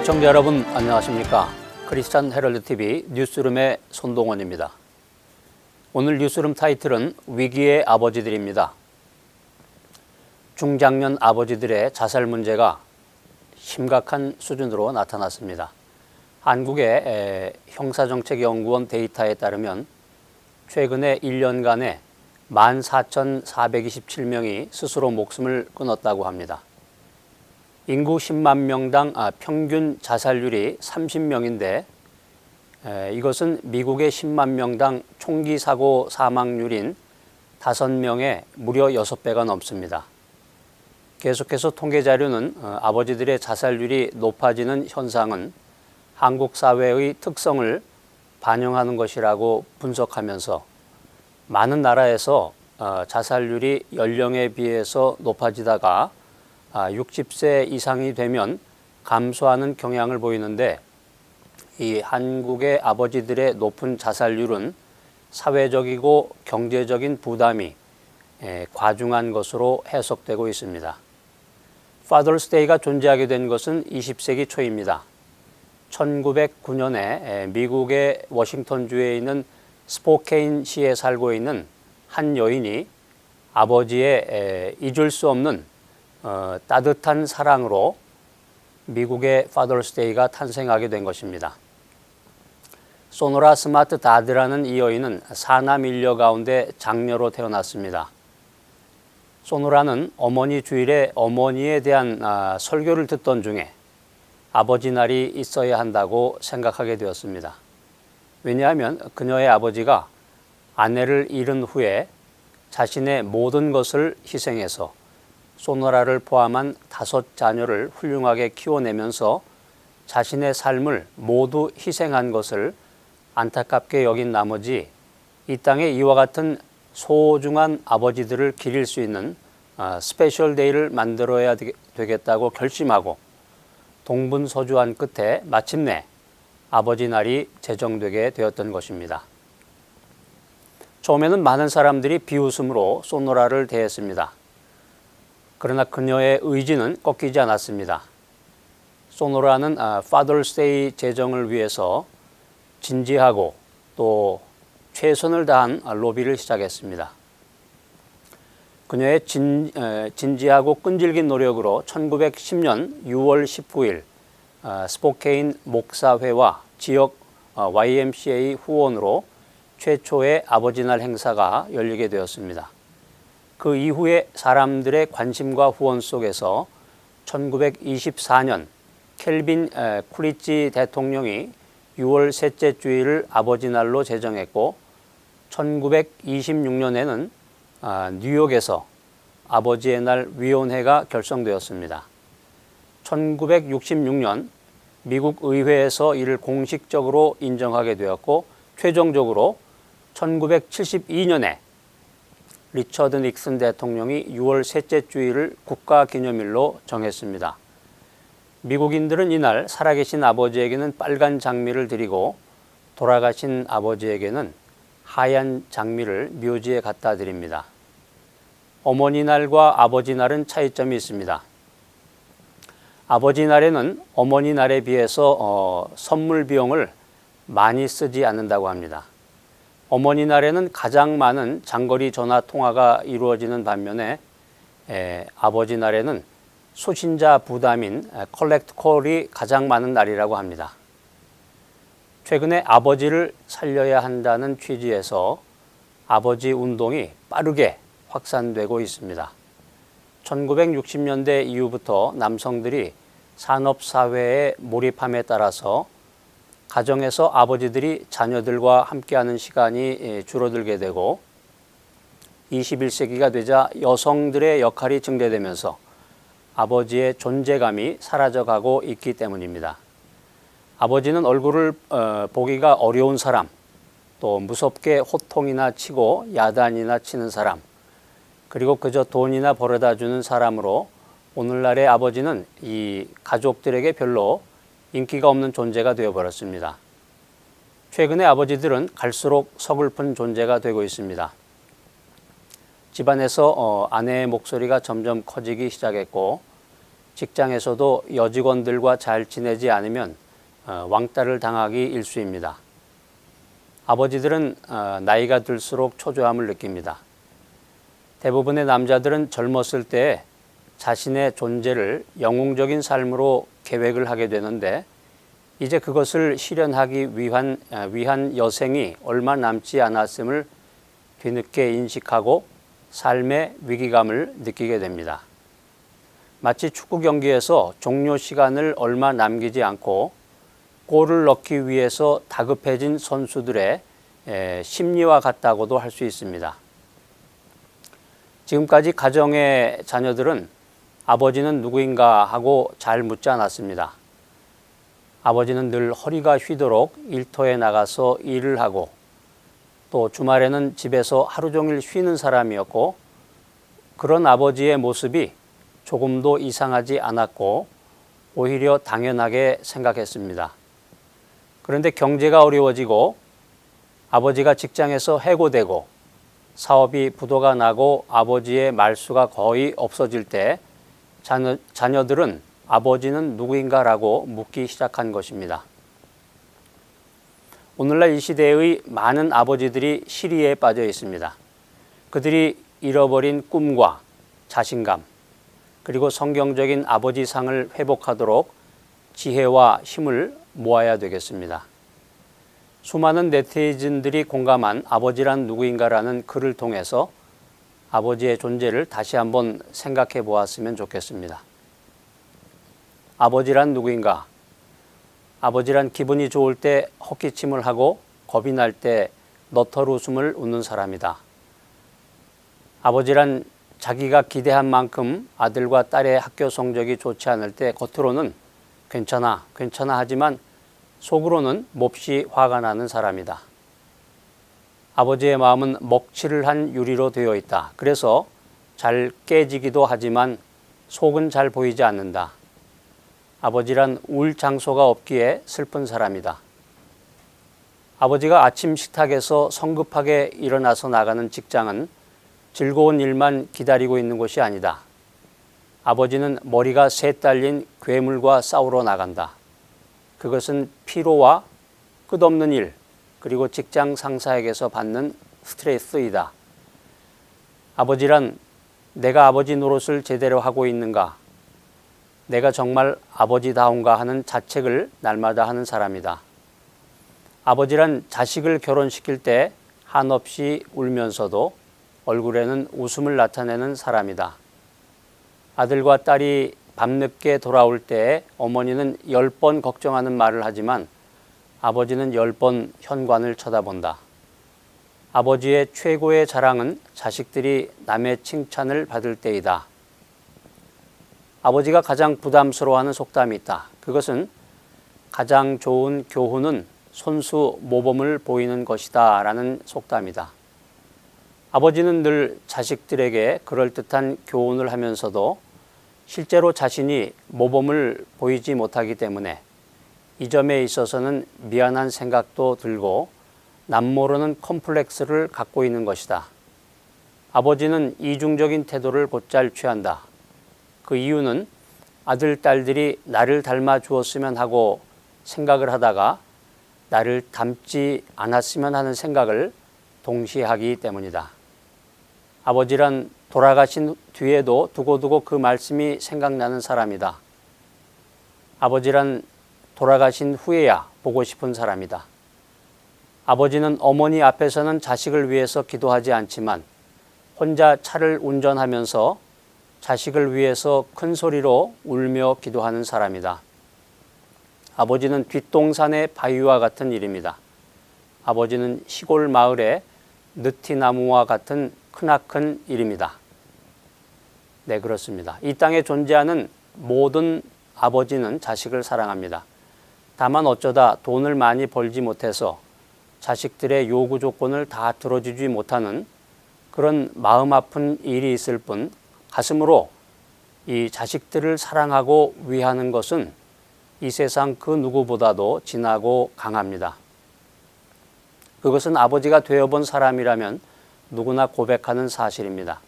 시청자 여러분 안녕하십니까? 크리스찬 헤럴드 TV 뉴스룸의 손동원입니다. 오늘 뉴스룸 타이틀은 위기의 아버지들입니다. 중장년 아버지들의 자살 문제가 심각한 수준으로 나타났습니다. 한국의 형사정책연구원 데이터에 따르면 최근에 1년간에 14,427명이 스스로 목숨을 끊었다고 합니다. 인구 10만 명당 평균 자살률이 30명인데 이것은 미국의 10만 명당 총기 사고 사망률인 5명의 무려 6배가 넘습니다. 계속해서 통계 자료는 아버지들의 자살률이 높아지는 현상은 한국 사회의 특성을 반영하는 것이라고 분석하면서 많은 나라에서 자살률이 연령에 비해서 높아지다가 60세 이상이 되면 감소하는 경향을 보이는데 이 한국의 아버지들의 높은 자살률은 사회적이고 경제적인 부담이 과중한 것으로 해석되고 있습니다. Father's Day가 존재하게 된 것은 20세기 초입니다. 1909년에 미국의 워싱턴주에 있는 스포케인 시에 살고 있는 한 여인이 아버지의 잊을 수 없는 따뜻한 사랑으로 미국의 Father's Day가 탄생하게 된 것입니다. 소노라 스마트 다드라는 이 여인은 4남 1녀 가운데 장녀로 태어났습니다. 소노라는 어머니 주일에 어머니에 대한 설교를 듣던 중에 아버지 날이 있어야 한다고 생각하게 되었습니다. 왜냐하면 그녀의 아버지가 아내를 잃은 후에 자신의 모든 것을 희생해서 소노라를 포함한 5 자녀를 훌륭하게 키워내면서 자신의 삶을 모두 희생한 것을 안타깝게 여긴 나머지 이 땅에 이와 같은 소중한 아버지들을 기릴 수 있는 스페셜 데이를 만들어야 되겠다고 결심하고 동분서주한 끝에 마침내 아버지 날이 제정되게 되었던 것입니다. 처음에는 많은 사람들이 비웃음으로 소노라를 대했습니다. 그러나 그녀의 의지는 꺾이지 않았습니다. 소노라는 Father's Day 제정을 위해서 진지하고 또 최선을 다한 로비를 시작했습니다. 그녀의 진지하고 끈질긴 노력으로 1910년 6월 19일 스포케인 목사회와 지역 YMCA 후원으로 최초의 아버지날 행사가 열리게 되었습니다. 그 이후에 사람들의 관심과 후원 속에서 1924년 켈빈 쿠리치 대통령이 6월 셋째 주일을 아버지날로 제정했고 1926년에는 뉴욕에서 아버지의 날 위원회가 결성되었습니다. 1966년 미국 의회에서 이를 공식적으로 인정하게 되었고 최종적으로 1972년에 리처드 닉슨 대통령이 6월 셋째 주일을 국가기념일로 정했습니다. 미국인들은 이날 살아계신 아버지에게는 빨간 장미를 드리고 돌아가신 아버지에게는 하얀 장미를 묘지에 갖다 드립니다. 어머니 날과 아버지 날은 차이점이 있습니다. 아버지 날에는 어머니 날에 비해서 선물 비용을 많이 쓰지 않는다고 합니다. 어머니 날에는 가장 많은 장거리 전화 통화가 이루어지는 반면에 아버지 날에는 수신자 부담인 컬렉트 콜이 가장 많은 날이라고 합니다. 최근에 아버지를 살려야 한다는 취지에서 아버지 운동이 빠르게 확산되고 있습니다. 1960년대 이후부터 남성들이 산업사회에 몰입함에 따라서 가정에서 아버지들이 자녀들과 함께하는 시간이 줄어들게 되고 21세기가 되자 여성들의 역할이 증대되면서 아버지의 존재감이 사라져가고 있기 때문입니다. 아버지는 얼굴을 보기가 어려운 사람, 또 무섭게 호통이나 치고 야단이나 치는 사람, 그리고 그저 돈이나 벌어다 주는 사람으로 오늘날의 아버지는 이 가족들에게 별로 인기가 없는 존재가 되어버렸습니다. 최근에 아버지들은 갈수록 서글픈 존재가 되고 있습니다. 집안에서 아내의 목소리가 점점 커지기 시작했고 직장에서도 여직원들과 잘 지내지 않으면 왕따를 당하기 일쑤입니다. 아버지들은 나이가 들수록 초조함을 느낍니다. 대부분의 남자들은 젊었을 때 자신의 존재를 영웅적인 삶으로 계획을 하게 되는데 이제 그것을 실현하기 위한 여생이 얼마 남지 않았음을 뒤늦게 인식하고 삶의 위기감을 느끼게 됩니다. 마치 축구 경기에서 종료 시간을 얼마 남기지 않고 골을 넣기 위해서 다급해진 선수들의 심리와 같다고도 할 수 있습니다. 지금까지 가정의 자녀들은 아버지는 누구인가 하고 잘 묻지 않았습니다. 아버지는 늘 허리가 휘도록 일터에 나가서 일을 하고 또 주말에는 집에서 하루 종일 쉬는 사람이었고 그런 아버지의 모습이 조금도 이상하지 않았고 오히려 당연하게 생각했습니다. 그런데 경제가 어려워지고 아버지가 직장에서 해고되고 사업이 부도가 나고 아버지의 말수가 거의 없어질 때 자녀들은 아버지는 누구인가라고 묻기 시작한 것입니다. 오늘날 이 시대의 많은 아버지들이 시리에 빠져 있습니다. 그들이 잃어버린 꿈과 자신감, 그리고 성경적인 아버지상을 회복하도록 지혜와 힘을 모아야 되겠습니다. 수많은 네티즌들이 공감한 아버지란 누구인가라는 글을 통해서 아버지의 존재를 다시 한번 생각해 보았으면 좋겠습니다. 아버지란 누구인가? 아버지란 기분이 좋을 때 헛기침을 하고 겁이 날 때 너털 웃음을 웃는 사람이다. 아버지란 자기가 기대한 만큼 아들과 딸의 학교 성적이 좋지 않을 때 겉으로는 괜찮아 하지만 속으로는 몹시 화가 나는 사람이다. 아버지의 마음은 먹칠을 한 유리로 되어 있다. 그래서 잘 깨지기도 하지만 속은 잘 보이지 않는다. 아버지란 울 장소가 없기에 슬픈 사람이다. 아버지가 아침 식탁에서 성급하게 일어나서 나가는 직장은 즐거운 일만 기다리고 있는 곳이 아니다. 아버지는 머리가 새 딸린 괴물과 싸우러 나간다. 그것은 피로와 끝없는 일, 그리고 직장 상사에게서 받는 스트레스이다. 아버지란 내가 아버지 노릇을 제대로 하고 있는가? 내가 정말 아버지다운가 하는 자책을 날마다 하는 사람이다. 아버지란 자식을 결혼시킬 때 한없이 울면서도 얼굴에는 웃음을 나타내는 사람이다. 아들과 딸이 밤늦게 돌아올 때 어머니는 10번 걱정하는 말을 하지만 아버지는 10번 현관을 쳐다본다. 아버지의 최고의 자랑은 자식들이 남의 칭찬을 받을 때이다. 아버지가 가장 부담스러워하는 속담이 있다. 그것은 가장 좋은 교훈은 손수 모범을 보이는 것이다 라는 속담이다. 아버지는 늘 자식들에게 그럴듯한 교훈을 하면서도 실제로 자신이 모범을 보이지 못하기 때문에 이 점에 있어서는 미안한 생각도 들고 남모르는 컴플렉스를 갖고 있는 것이다. 아버지는 이중적인 태도를 곧잘 취한다. 그 이유는 아들, 딸들이 나를 닮아 주었으면 하고 생각을 하다가 나를 닮지 않았으면 하는 생각을 동시에 하기 때문이다. 아버지란 돌아가신 뒤에도 두고두고 그 말씀이 생각나는 사람이다. 아버지란 돌아가신 후에야 보고 싶은 사람이다. 아버지는 어머니 앞에서는 자식을 위해서 기도하지 않지만 혼자 차를 운전하면서 자식을 위해서 큰 소리로 울며 기도하는 사람이다. 아버지는 뒷동산의 바위와 같은 일입니다. 아버지는 시골 마을의 느티나무와 같은 크나큰 일입니다. 네, 그렇습니다. 이 땅에 존재하는 모든 아버지는 자식을 사랑합니다. 다만 어쩌다 돈을 많이 벌지 못해서 자식들의 요구 조건을 다 들어주지 못하는 그런 마음 아픈 일이 있을 뿐 가슴으로 이 자식들을 사랑하고 위하는 것은 이 세상 그 누구보다도 진하고 강합니다. 그것은 아버지가 되어본 사람이라면 누구나 고백하는 사실입니다.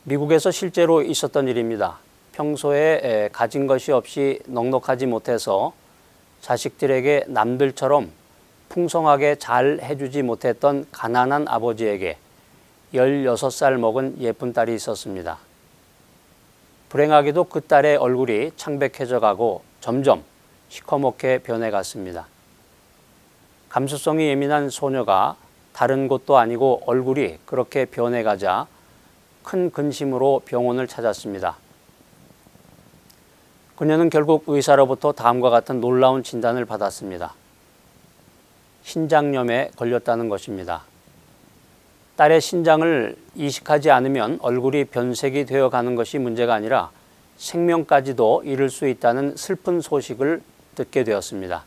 미국에서 실제로 있었던 일입니다. 평소에 가진 것이 없이 넉넉하지 못해서 자식들에게 남들처럼 풍성하게 잘 해주지 못했던 가난한 아버지에게 16살 먹은 예쁜 딸이 있었습니다. 불행하게도 그 딸의 얼굴이 창백해져 가고 점점 시커멓게 변해갔습니다. 감수성이 예민한 소녀가 다른 곳도 아니고 얼굴이 그렇게 변해가자 큰 근심으로 병원을 찾았습니다. 그녀는 결국 의사로부터 다음과 같은 놀라운 진단을 받았습니다. 신장염에 걸렸다는 것입니다. 딸의 신장을 이식하지 않으면 얼굴이 변색이 되어 가는 것이 문제가 아니라 생명까지도 잃을 수 있다는 슬픈 소식을 듣게 되었습니다.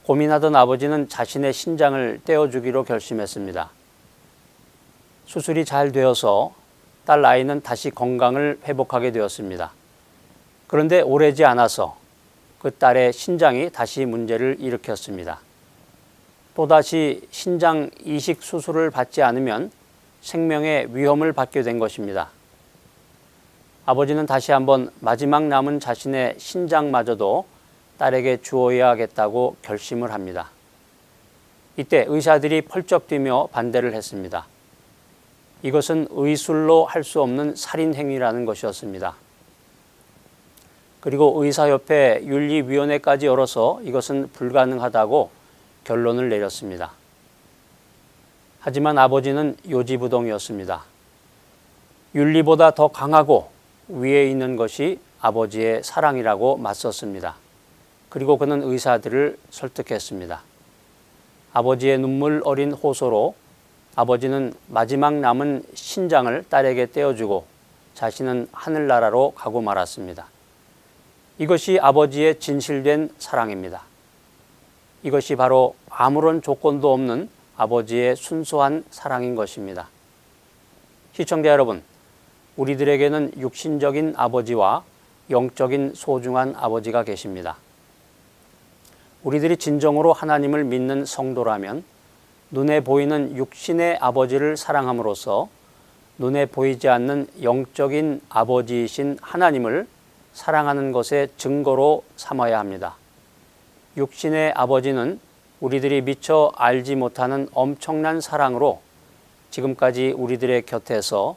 고민하던 아버지는 자신의 신장을 떼어주기로 결심했습니다. 수술이 잘 되어서 딸 아이는 다시 건강을 회복하게 되었습니다. 그런데 오래지 않아서 그 딸의 신장이 다시 문제를 일으켰습니다. 또다시 신장 이식 수술을 받지 않으면 생명의 위험을 받게 된 것입니다. 아버지는 다시 한번 마지막 남은 자신의 신장마저도 딸에게 주어야겠다고 결심을 합니다. 이때 의사들이 펄쩍 뛰며 반대를 했습니다. 이것은 의술로 할 수 없는 살인행위라는 것이었습니다. 그리고 의사협회 윤리위원회까지 열어서 이것은 불가능하다고 결론을 내렸습니다. 하지만 아버지는 요지부동이었습니다. 윤리보다 더 강하고 위에 있는 것이 아버지의 사랑이라고 맞섰습니다. 그리고 그는 의사들을 설득했습니다. 아버지의 눈물 어린 호소로 아버지는 마지막 남은 신장을 딸에게 떼어주고 자신은 하늘나라로 가고 말았습니다. 이것이 아버지의 진실된 사랑입니다. 이것이 바로 아무런 조건도 없는 아버지의 순수한 사랑인 것입니다. 시청자 여러분, 우리들에게는 육신적인 아버지와 영적인 소중한 아버지가 계십니다. 우리들이 진정으로 하나님을 믿는 성도라면 눈에 보이는 육신의 아버지를 사랑함으로써 눈에 보이지 않는 영적인 아버지이신 하나님을 사랑하는 것의 증거로 삼아야 합니다. 육신의 아버지는 우리들이 미처 알지 못하는 엄청난 사랑으로 지금까지 우리들의 곁에서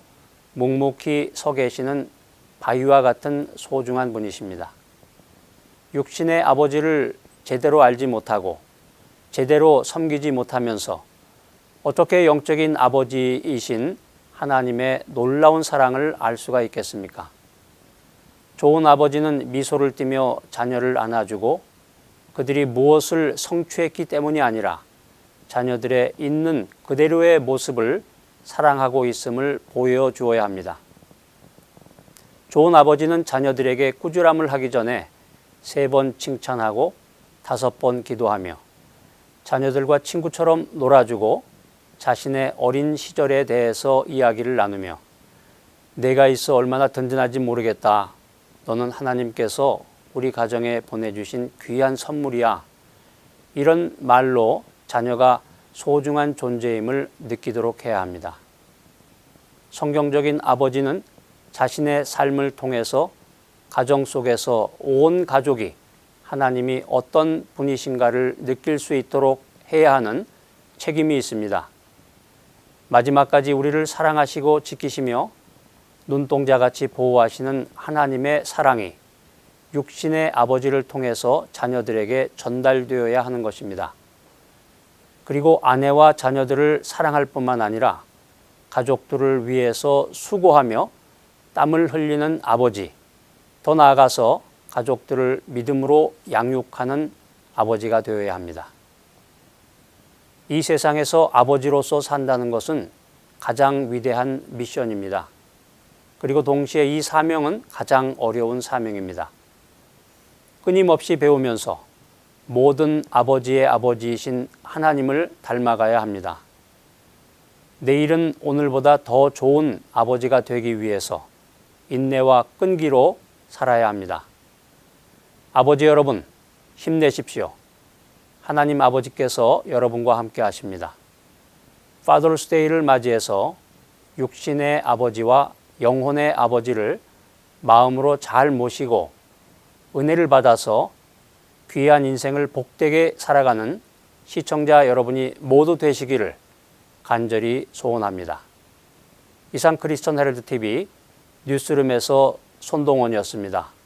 묵묵히 서 계시는 바위와 같은 소중한 분이십니다. 육신의 아버지를 제대로 알지 못하고 제대로 섬기지 못하면서 어떻게 영적인 아버지이신 하나님의 놀라운 사랑을 알 수가 있겠습니까? 좋은 아버지는 미소를 띠며 자녀를 안아주고 그들이 무엇을 성취했기 때문이 아니라 자녀들의 있는 그대로의 모습을 사랑하고 있음을 보여주어야 합니다. 좋은 아버지는 자녀들에게 꾸지람을 하기 전에 3번 칭찬하고 5번 기도하며 자녀들과 친구처럼 놀아주고 자신의 어린 시절에 대해서 이야기를 나누며 내가 있어 얼마나 든든한지 모르겠다. 너는 하나님께서 우리 가정에 보내주신 귀한 선물이야. 이런 말로 자녀가 소중한 존재임을 느끼도록 해야 합니다. 성경적인 아버지는 자신의 삶을 통해서 가정 속에서 온 가족이 하나님이 어떤 분이신가를 느낄 수 있도록 해야 하는 책임이 있습니다. 마지막까지 우리를 사랑하시고 지키시며 눈동자같이 보호하시는 하나님의 사랑이 육신의 아버지를 통해서 자녀들에게 전달되어야 하는 것입니다. 그리고 아내와 자녀들을 사랑할 뿐만 아니라 가족들을 위해서 수고하며 땀을 흘리는 아버지, 더 나아가서 가족들을 믿음으로 양육하는 아버지가 되어야 합니다. 이 세상에서 아버지로서 산다는 것은 가장 위대한 미션입니다. 그리고 동시에 이 사명은 가장 어려운 사명입니다. 끊임없이 배우면서 모든 아버지의 아버지이신 하나님을 닮아가야 합니다. 내일은 오늘보다 더 좋은 아버지가 되기 위해서 인내와 끈기로 살아야 합니다. 아버지 여러분, 힘내십시오. 하나님 아버지께서 여러분과 함께 하십니다. Father's Day를 맞이해서 육신의 아버지와 영혼의 아버지를 마음으로 잘 모시고 은혜를 받아서 귀한 인생을 복되게 살아가는 시청자 여러분이 모두 되시기를 간절히 소원합니다. 이상 크리스천 헤럴드 TV 뉴스룸에서 손동원이었습니다.